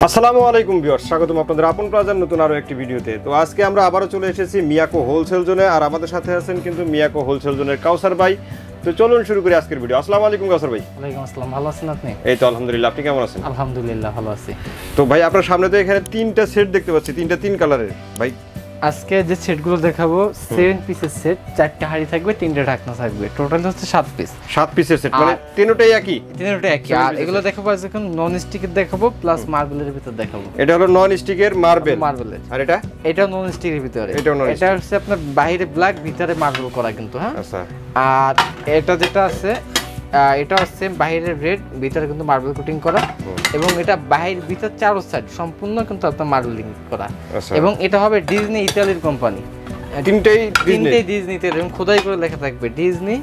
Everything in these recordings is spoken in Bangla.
আসসালামু আলাইকুম ভিউয়ার্স, স্বাগতম আপনাদের আপন প্লাজার নতুন আরো একটি ভিডিওতে। তো আজকে আমরা আবারও চলে এসেছি মিয়াকো হোলসেল জোনে, আর আমাদের সাথে আছেন কিন্তু মিয়াকো হোলসেল জোনের কাউসার ভাই। তো চলুন শুরু করি আজকের ভিডিও। আসসালামু আলাইকুম কাউসার ভাই। ওয়ালাইকুম আসসালাম, ভালো আছেন আপনি? এই তো আলহামদুলিল্লাহ, আপনি কেমন আছেন? আলহামদুলিল্লাহ ভালো আছি। তো ভাই আপনার সামনে তো এখানে তিনটা সেট দেখতে পাচ্ছি, তিন কালারের। ভাই আজকে যে সেটগুলো দেখাবো 7 পিসের সেট, 4টা হাড়ি থাকবে, 3টা ঢাকনা থাকবে, টোটাল হচ্ছে 7 পিস। 7 পিসের সেট, মানে তিনটাই একই? তিনটাই একই। আর এগুলো দেখাবো আজকে নন স্টিকের দেখাবো, প্লাস মার্বেলের ভিতর দেখাবো। এটা হলো নন স্টিকের মার্বেলের। আর এটা নন স্টিকের ভিতরে। এটা হচ্ছে আপনার বাইরে ব্ল্যাক, ভিতরে মার্বেল করা কিন্তু। হ্যাঁ আচ্ছা। আর এটা যেটা আছে এটা হচ্ছে বাইরের রেড, ভিতরে কিন্তু মার্বেল কোটিং করা, এবং এটা বাইরের ভিতর চারো সাইড সম্পূর্ণ কিন্তু আপনার মার্বেলিং করা। এবং এটা হবে ডিজনি ইতালির কোম্পানি। তিনটেই ডিজনিতে এবং খোদাই করে লেখা থাকবে ডিজনি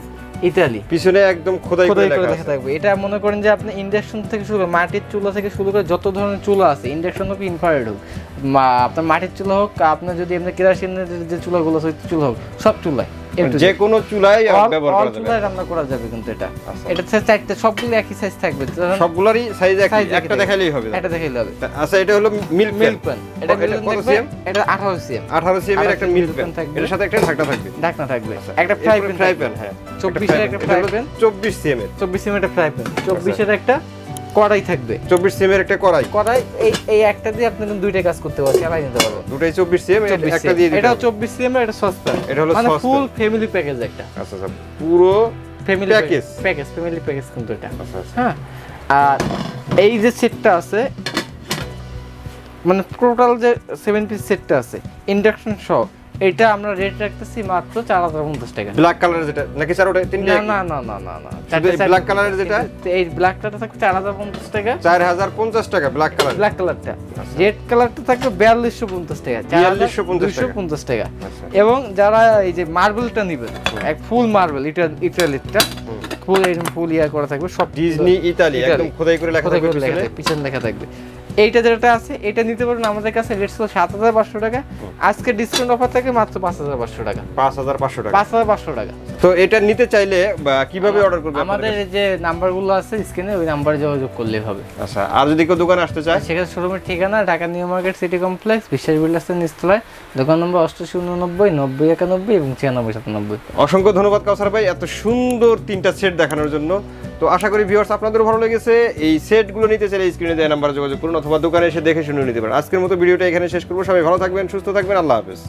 ইতালি, পিছনে একদম খোদাই করে লেখা থাকবে। এটা মনে করেন যে আপনি ইন্ডাকশন থেকে শুরু করে মাটির চুলা থেকে শুরু করে যত ধরনের চুলা আছে, ইন্ডাকশন হোক ইনফ্রারেড হোক, আপনার মাটির চুলা হোক, আপনার যদি এমনি কেরোসিনের যে চুলাগুলো আছে চুলা হোক, সব চুলায় যে কোনো চুলায় ব্যবহার করা যাবে, চুলায় রান্না করা যাবে। কিন্তু এটা চারটে সবগুলো একই সাইজ থাকবে, সবগুলোরই সাইজ একই, একটা দেখাইলেই হবে। আচ্ছা, এটা হলো মিল্ক প্যান। এটা কত সিএম? এটা 18 সিএম। 18 সিএম এর একটা মিল্ক প্যান থাকবে, এর সাথে একটা ঢাকনা থাকবে। একটা ফ্রাই প্যান, হ্যাঁ 24 এর একটা ফ্রাই প্যান, 24 সিএম এর 24 সিএম এর একটা ফ্রাই প্যান, 24 এর একটা কড়াই থাকবে, 24 সিএম এর একটা কড়াই। এই একটা দিয়ে আপনি দুইটা কাজ করতে পারবেন, চালাই নিতে পারবেন। দুটাই 24 সিএম, একটা দিয়ে দিতে। এটাও 24 সিএম এর, এটা সসপ্যান। এটা হলো মানে ফুল ফ্যামিলি প্যাকেজ একটা। আচ্ছা আচ্ছা, পুরো ফ্যামিলি প্যাকেজ ফ্যামিলি প্যাকেজ কিন্তু এটা। হ্যাঁ, আর এই যে সেটটা আছে, মানে টোটাল যে 7 পিস সেটটা আছে ইন্ডাকশন সহ, এটা আমরা রেট রাখতেছি মাত্র 4050 টাকা। ব্ল্যাক কালারের যেটা নাকি স্যার? ওটা তিনটা? না না না না না, ব্ল্যাক কালারের যেটা, এই ব্ল্যাকটা থাকবে 4050 টাকা। 4050 টাকা ব্ল্যাক কালারটা। রেড কালারটা থাকবে 4250 টাকা, 4250 টাকা। এবং যারা এই যে মার্বেলটা নেবেন, এক ফুল মার্বেল, ইটালিটা ফুল এরকম ফুল ইয়া করা থাকবে, সব ডিজনি ইতালি একদম খোদাই করে লেখা থাকবে, পিছনে লেখা থাকবে। এইটা যেটা আছে এটা নিতে পারেন আমাদের কাছে, রেট ছিল 7500 টাকা, আজকে ডিসকাউন্ট অফার থাকে মাত্র 5500 টাকা। 5500 টাকা। তো এটা নিতে চাইলে কিভাবে অর্ডার করবে? আমাদের যে নাম্বারগুলো আছে স্ক্রিনে, ওই নাম্বারে যোগাযোগ করলেই হবে। আচ্ছা, আর যদি কেউ দোকানে আসতে চায়, সেখানে শোরুমের ঠিকানা Dhaka new market city complex, বিশ্বাস বিল্ডার্সের নিচতলায়, দোকান নম্বর 8889 9091 এবং 9697। অসংখ্য ধন্যবাদ কাউসার ভাই এত সুন্দর তিনটা সেট দেখানোর জন্য। তো আশা করি ভিউয়ার্স আপনাদেরও ভালো লেগেছে। এই সেটগুলো নিতে চাইলে স্ক্রিনে দেওয়া নাম্বারে যোগাযোগ করুন, অথবা দোকানে এসে দেখে শুনে নিতে পারেন। আজকের মতো ভিডিওটা এখানে শেষ করবো। সবাই ভালো থাকবেন, সুস্থ থাকবেন, আল্লাহ হাফেজ।